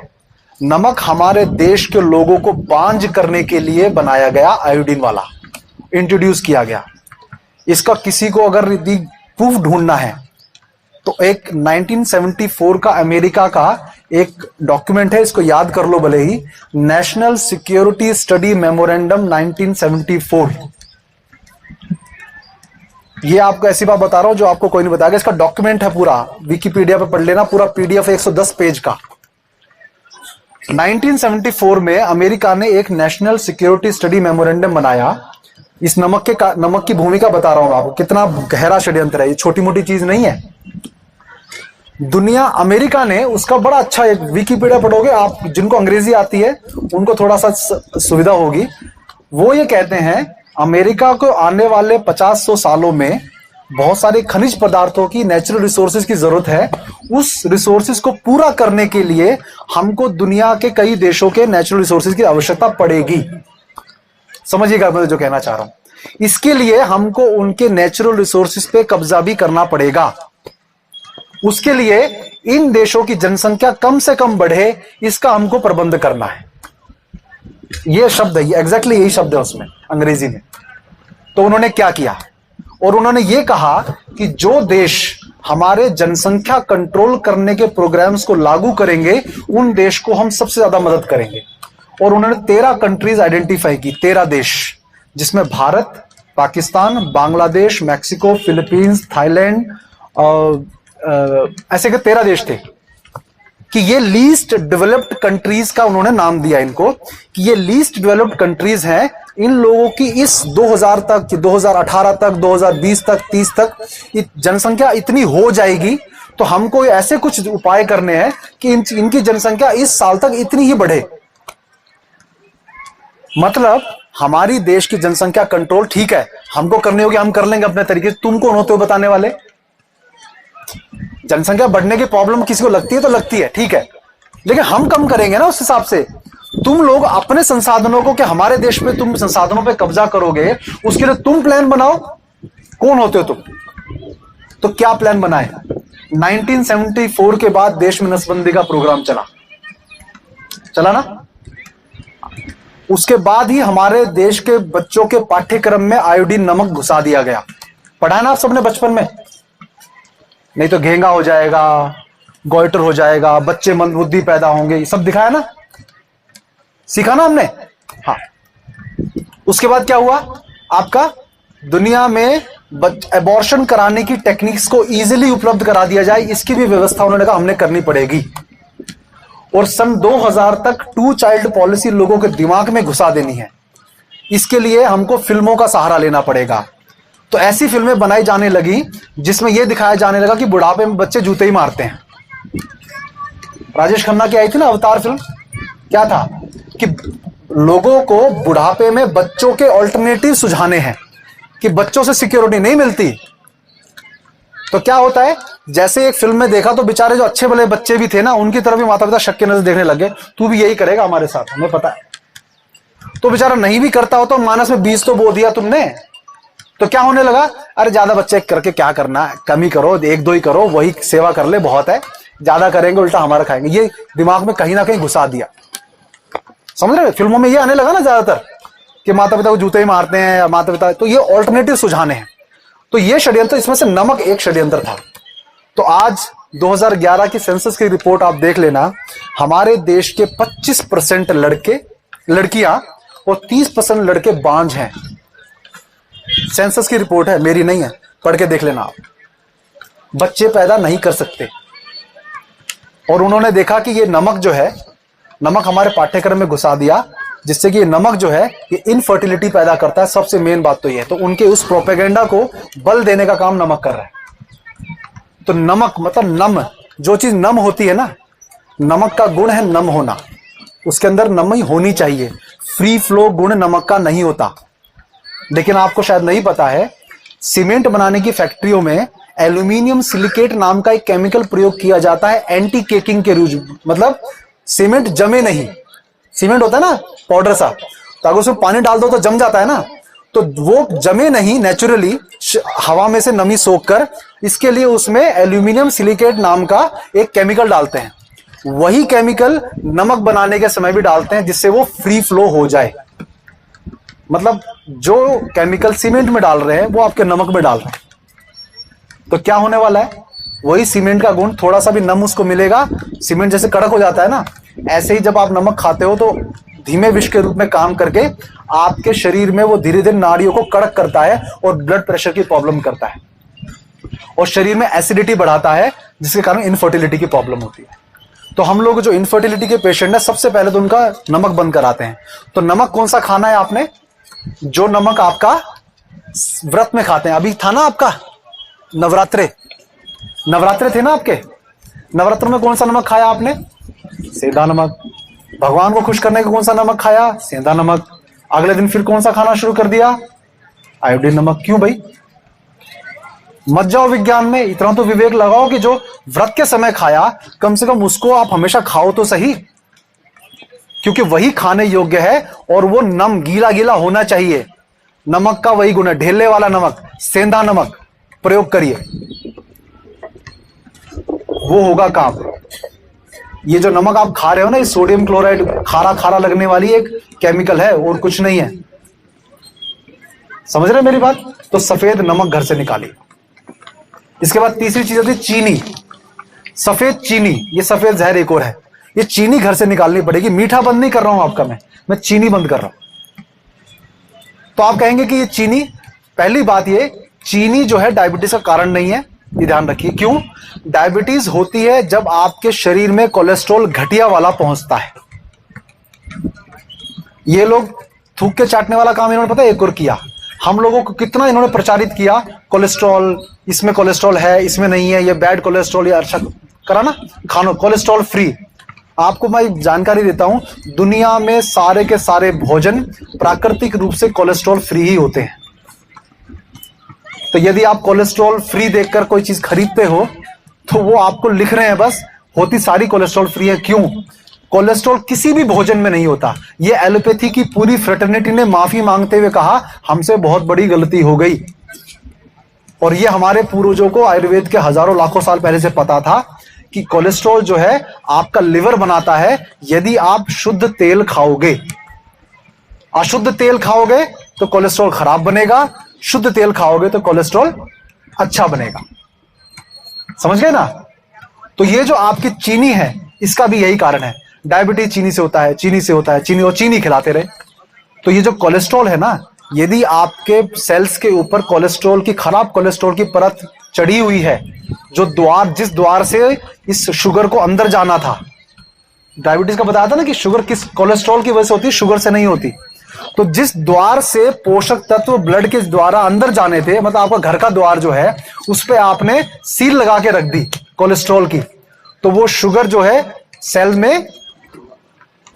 नमक हमारे देश के लोगों को बांझ करने के लिए बनाया गया, आयोडीन वाला इंट्रोड्यूस किया गया। इसका किसी को अगर प्रूफ ढूंढना है तो एक 1974 का अमेरिका का एक डॉक्यूमेंट है, इसको याद कर लो भले ही, नेशनल सिक्योरिटी स्टडी मेमोरेंडम 1974। ये आपको ऐसी बात बता रहा हूं जो आपको कोई नहीं बताएगा। इसका डॉक्यूमेंट है पूरा, विकिपीडिया पे पढ़ लेना, पूरा पीडीएफ 110 पेज का। 1974 में अमेरिका ने एक नेशनल सिक्योरिटी स्टडी मेमोरेंडम बनाया। इस नमक की भूमिका बता रहा हूं आपको, कितना गहरा षड्यंत्र है, ये छोटी मोटी चीज नहीं है। दुनिया, अमेरिका ने उसका बड़ा अच्छा, एक विकिपीडिया पढ़ोगे आप, जिनको अंग्रेजी आती है उनको थोड़ा सा सुविधा होगी। वो ये कहते हैं अमेरिका को आने वाले 50-100 सालों में बहुत सारे खनिज पदार्थों की, नेचुरल रिसोर्सेज की जरूरत है। उस रिसोर्सेज को पूरा करने के लिए हमको दुनिया के कई देशों के नेचुरल रिसोर्सेज की आवश्यकता पड़ेगी। समझिएगा मैं जो कहना चाह रहा हूं। इसके लिए हमको उनके नेचुरल रिसोर्सेज पे कब्जा भी करना पड़ेगा। उसके लिए इन देशों की जनसंख्या कम से कम बढ़े, इसका हमको प्रबंध करना है। यह शब्द है, एग्जैक्टली यही शब्द है उसमें अंग्रेजी में। तो उन्होंने क्या किया, और उन्होंने ये कहा कि जो देश हमारे जनसंख्या कंट्रोल करने के प्रोग्राम्स को लागू करेंगे, उन देश को हम सबसे ज्यादा मदद करेंगे। और उन्होंने 13 कंट्रीज आइडेंटिफाई की, 13 देश, जिसमें Bharat, Pakistan, Bangladesh, Mexico, Philippines, Thailand, ऐसे के 13 देश थे कि ये लीस्ट डेवलप्ड कंट्रीज का उन्होंने नाम दिया इनको, कि ये लीस्ट डेवलप्ड कंट्रीज हैं। इन लोगों की इस 2000 तक, 2018 तक, 2020 तक, 30 तक जनसंख्या इतनी हो जाएगी, तो हमको ऐसे कुछ उपाय करने हैं कि इनकी जनसंख्या इस साल तक इतनी ही बढ़े। मतलब हमारी देश की जनसंख्या कंट्रोल, ठीक है, हमको करनी होगी, हम कर लेंगे अपने तरीके से। तुम कौन होते हो बताने वाले? जनसंख्या बढ़ने की प्रॉब्लम किसी को लगती है तो लगती है, ठीक है, लेकिन हम कम करेंगे ना उस हिसाब से। तुम लोग अपने संसाधनों को, कि हमारे देश पे तुम संसाधनों पे कब्जा करोगे, उसके लिए तुम प्लान बनाओ। कौन होते हो तुम? तो क्या प्लान बनाए? 1974 के बाद देश में नसबंदी का प्रोग्राम चला ना, उसके बाद ही हमारे देश के बच्चों के पाठ्यक्रम में आयोडीन नमक घुसा दिया गया। पढ़ा है ना आप सबने बचपन में? नहीं तो घेंगा हो जाएगा, गोइटर हो जाएगा, बच्चे मंदबुद्धि पैदा होंगे, ये सब दिखाया ना, सीखा ना हमने। हाँ, उसके बाद क्या हुआ आपका, दुनिया में एबॉर्शन कराने की टेक्निक्स को इजीली उपलब्ध करा दिया जाए, इसकी भी व्यवस्था उन्होंने कहा हमने करनी पड़ेगी। और सन 2000 तक 2 चाइल्ड पॉलिसी लोगों के दिमाग में घुसा देनी है। इसके लिए हमको फिल्मों का सहारा लेना पड़ेगा। तो ऐसी फिल्में बनाई जाने लगी जिसमें यह दिखाया जाने लगा कि बुढ़ापे में बच्चे जूते ही मारते हैं। राजेश खन्ना की आई थी ना अवतार फिल्म, क्या था कि लोगों को बुढ़ापे में बच्चों के ऑल्टरनेटिव सुझाने हैं कि बच्चों से सिक्योरिटी नहीं मिलती। तो क्या होता है, जैसे एक फिल्म में देखा तो बेचारे जो अच्छे भले बच्चे भी थे ना, उनकी तरफ भी माता पिता शक की नजर देखने लगे, तू भी यही करेगा हमारे साथ, हमें पता है। तो बेचारा नहीं भी करता हो तो मानस में बीज तो बो दिया तुमने। तो क्या होने लगा, अरे ज्यादा बच्चे करके क्या करना है, कम ही करो, 1-2 ही करो, वही सेवा कर ले, बहुत है, ज्यादा करेंगे उल्टा हमारा खाएंगे। ये दिमाग में कहीं ना कहीं घुसा दिया, समझ रहे? फिल्मों में ये आने लगा ना ज्यादातर कि माता पिता को जूते ही मारते हैं, माता पिता, तो ये ऑल्टरनेटिव सुझाने हैं। तो ये षड्यंत्र, इसमें से नमक एक षड्यंत्र था। तो आज 2011 की सेंसस की रिपोर्ट आप देख लेना, हमारे देश के 25% लड़कियां और 30% लड़के बांझ हैं। सेंसस की रिपोर्ट है, मेरी नहीं है, पढ़ के देख लेना आप। बच्चे पैदा नहीं कर सकते। और उन्होंने देखा कि ये नमक जो है, नमक हमारे पाठ्यक्रम में घुसा दिया, जिससे कि ये नमक जो है ये इनफर्टिलिटी पैदा करता है। सबसे मेन बात तो ये है। तो उनके उस प्रोपेगेंडा को बल देने का काम नमक कर रहा है। तो नमक मतलब नम, जो चीज नम होती है ना, नमक का गुण है नम होना, उसके अंदर नमी होनी चाहिए। फ्री फ्लो गुण नमक का नहीं होता। लेकिन आपको शायद नहीं पता है, सीमेंट बनाने की फैक्ट्रियों में एल्यूमिनियम सिलिकेट नाम का एक केमिकल प्रयोग किया जाता है एंटी केकिंग के रूप, मतलब सीमेंट जमे नहीं। सीमेंट होता है ना पाउडर सा, तो अगर उसमें पानी डाल दो तो जम जाता है ना, तो वो जमे नहीं नेचुरली, हवा में से नमी सोख कर, इसके लिए उसमें एल्यूमिनियम सिलिकेट नाम का एक केमिकल डालते हैं। वही केमिकल नमक बनाने के समय भी डालते हैं, जिससे वो फ्री फ्लो हो जाए। मतलब जो केमिकल सीमेंट में डाल रहे हैं वो आपके नमक में डाल रहे हैं। तो क्या होने वाला है, वही सीमेंट का गुण, थोड़ा सा भी नम उसको मिलेगा, सीमेंट जैसे कड़क हो जाता है ना, ऐसे ही जब आप नमक खाते हो तो धीमे विष के रूप में काम करके आपके शरीर में वो धीरे धीरे नाड़ियों को कड़क करता है और ब्लड प्रेशर की प्रॉब्लम करता है, और शरीर में एसिडिटी बढ़ाता है, जिसके कारण इनफर्टिलिटी की प्रॉब्लम होती है। तो हम लोग जो इनफर्टिलिटी के पेशेंट है, सबसे पहले तो उनका नमक बंद कराते हैं। तो नमक कौन सा खाना है आपने, जो नमक आपका व्रत में खाते हैं। अभी था ना आपका नवरात्रे थे ना आपके, नवरात्र में कौन सा नमक खाया आपने, सेंधा नमक। भगवान को खुश करने का कौन सा नमक खाया, सेंधा नमक। अगले दिन फिर कौन सा खाना शुरू कर दिया, आयोडीन नमक। क्यों भाई, मत जाओ विज्ञान में, इतना तो विवेक लगाओ कि जो व्रत के समय खाया कम से कम उसको आप हमेशा खाओ तो सही, क्योंकि वही खाने योग्य है और वो नम गीला गीला होना चाहिए। नमक का वही गुण है, ढेले वाला नमक, सेंधा नमक प्रयोग करिए, वो होगा काम। ये जो नमक आप खा रहे हो ना, ये सोडियम क्लोराइड, खारा खारा लगने वाली एक केमिकल है और कुछ नहीं है। समझ रहे मेरी बात? तो सफेद नमक घर से निकालिए। इसके बाद तीसरी चीज होती है चीनी, सफेद चीनी। ये सफेद जहर एक और है, ये चीनी घर से निकालनी पड़ेगी। मीठा बंद नहीं कर रहा हूं आपका, मैं चीनी बंद कर रहा हूं। तो आप कहेंगे कि ये चीनी, पहली बात ये, चीनी जो है डायबिटीज का कारण नहीं है, ये ध्यान रखिए। क्यों? डायबिटीज होती है जब आपके शरीर में कोलेस्ट्रॉल घटिया वाला पहुंचता है। ये लोग थूक के चाटने वाला काम इन्होंने पता है एक और किया, हम लोगों को कितना इन्होंने प्रचारित किया, कोलेस्ट्रॉल, इसमें कोलेस्ट्रॉल है, इसमें नहीं है, ये बैड कोलेस्ट्रॉल, ये अच्छा करा ना, खानो कोलेस्ट्रॉल फ्री। आपको मैं जानकारी देता हूं, दुनिया में सारे के सारे भोजन प्राकृतिक रूप से कोलेस्ट्रॉल फ्री ही होते हैं। तो यदि आप कोलेस्ट्रॉल फ्री देखकर कोई चीज खरीदते हो तो वो आपको लिख रहे हैं बस, होती सारी कोलेस्ट्रॉल फ्री है। क्यों? कोलेस्ट्रॉल किसी भी भोजन में नहीं होता। ये एलोपैथी की पूरी फ्रेटर्निटी ने माफी मांगते हुए कहा, हमसे बहुत बड़ी गलती हो गई। और ये हमारे पूर्वजों को आयुर्वेद के हजारों लाखों साल पहले से पता था कि कोलेस्ट्रॉल जो है आपका लिवर बनाता है यदि आप शुद्ध तेल खाओगे। अशुद्ध तेल खाओगे तो कोलेस्ट्रॉल खराब बनेगा, शुद्ध तेल खाओगे तो कोलेस्ट्रॉल अच्छा बनेगा। समझ गए ना? तो ये जो आपकी चीनी है इसका भी यही कारण है। डायबिटीज चीनी से होता है, चीनी से होता है, चीनी और चीनी खिलाते रहे। तो ये जो कोलेस्ट्रॉल है ना, यदि आपके सेल्स के ऊपर कोलेस्ट्रॉल की, खराब कोलेस्ट्रॉल की परत चढ़ी हुई है, जो द्वार, जिस द्वार से इस शुगर को अंदर जाना था, डायबिटीज का बताया था ना कि शुगर किस कोलेस्ट्रॉल की वजह से होती है, शुगर से नहीं होती। तो जिस द्वार से पोषक तत्व ब्लड के द्वारा अंदर जाने थे, मतलब आपका घर का द्वार जो है, उस पे आपने सील लगा के रख दी कोलेस्ट्रॉल की, तो वो शुगर जो है सेल में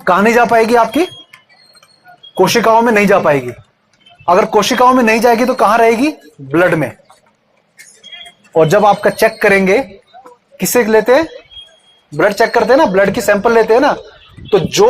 कहां नहीं जा पाएगी, आपकी कोशिकाओं में नहीं जा पाएगी। अगर कोशिकाओं में नहीं जाएगी तो कहां रहेगी? ब्लड में। और जब आपका चेक करेंगे, किससे लेते हैं? ब्लड चेक करते हैं ना, ब्लड की सैंपल लेते हैं ना, तो जो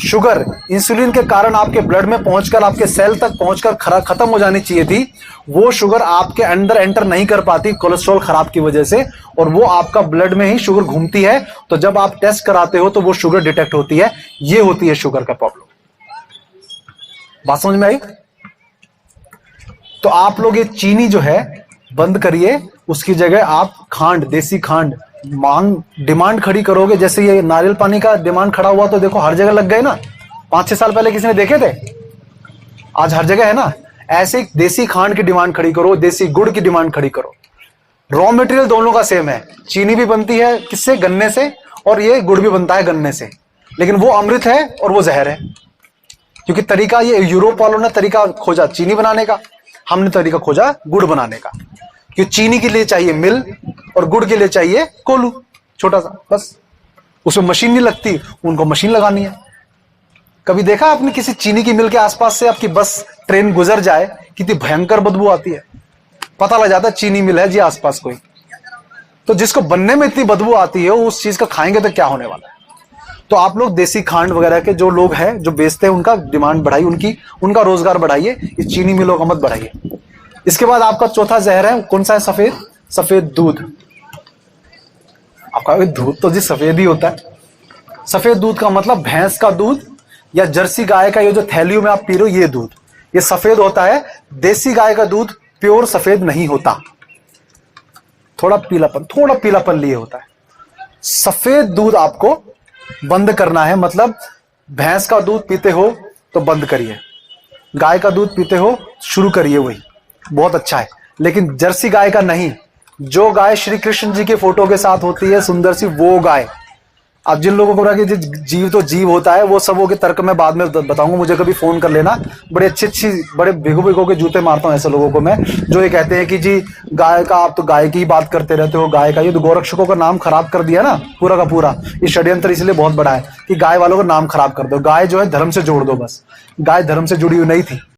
शुगर इंसुलिन के कारण आपके ब्लड में पहुंचकर आपके सेल तक पहुंचकर खत्म हो जानी चाहिए थी, वो शुगर आपके अंदर एंटर नहीं कर पाती कोलेस्ट्रॉल खराब की वजह से, और वो आपका ब्लड में ही शुगर घूमती है। तो जब आप टेस्ट कराते हो तो वो शुगर डिटेक्ट होती है। ये होती है शुगर का प्रॉब्लम। बात समझ में आई? तो आप लोग ये चीनी जो है बंद करिए, उसकी जगह आप खांड, देसी खांड डिमांड खड़ी करोगे। जैसे ये नारियल पानी का डिमांड खड़ा हुआ तो देखो हर जगह लग गए ना। 5-6 साल पहले किसी ने देखे थे? आज हर जगह है ना। ऐसे देसी खांड की डिमांड खड़ी करो, देसी गुड़ की डिमांड खड़ी करो। रॉ मटेरियल दोनों का सेम है। चीनी भी बनती है किससे? गन्ने से, और ये गुड़ भी बनता है गन्ने से। लेकिन वो अमृत है और वो जहर है, क्योंकि तरीका, ये यूरोप वालों ने तरीका खोजा चीनी बनाने का, हमने तरीका खोजा गुड़ बनाने का। क्योंकि चीनी के लिए चाहिए मिल और गुड़ के लिए चाहिए कोलू, छोटा सा, बस। उसमें मशीन नहीं लगती, उनको मशीन लगानी है। कभी देखा आपने किसी चीनी की मिल के आसपास से आपकी बस, ट्रेन गुजर जाए, कितनी भयंकर बदबू आती है, पता लग जाता है चीनी मिल है जी आसपास कोई। तो जिसको बनने में इतनी बदबू आती है, उस चीज का खाएंगे तो क्या होने वाला है। तो आप लोग देसी खांड वगैरह के जो लोग हैं, जो बेचते हैं, उनका डिमांड बढ़ाइए, उनका रोजगार बढ़ाइए, इस चीनी मिलों का मत बढ़ाइए। इसके बाद आपका चौथा जहर है, कौन सा है? सफेद दूध। आपका दूध तो जी सफेद ही होता है। सफेद दूध का मतलब भैंस का दूध या जर्सी गाय का, ये जो थैलियों में आप पी रहे हो, ये दूध, ये सफेद होता है। देसी गाय का दूध प्योर सफेद नहीं होता, थोड़ा पीलापन लिए होता है। सफेद दूध आपको बंद करना है। मतलब भैंस का दूध पीते हो तो बंद करिए, गाय का दूध पीते हो शुरू करिए, वही बहुत अच्छा है। लेकिन जर्सी गाय का नहीं, जो गाय श्री कृष्ण जी के फोटो के साथ होती है सुंदर सी, वो गाय। अब जिन लोगों को लगा कि जीव तो जीव होता है, वो सबों के तर्क मैं बाद में बताऊंगा। मुझे कभी फोन कर लेना, बड़े अच्छी बड़े भिगो के जूते मारता हूं ऐसे लोगों को मैं, जो ये कहते हैं कि जी गाय का, आप तो गाय की ही बात करते रहते हो, गाय का। ये तो गौरक्षकों का नाम खराब कर दिया ना पूरा का पूरा। ये षड्यंत्र इसलिए बहुत बड़ा है कि गाय वालों का नाम खराब कर दो। गाय जो है धर्म से जोड़ दो, बस। गाय धर्म से जुड़ी हुई नहीं थी।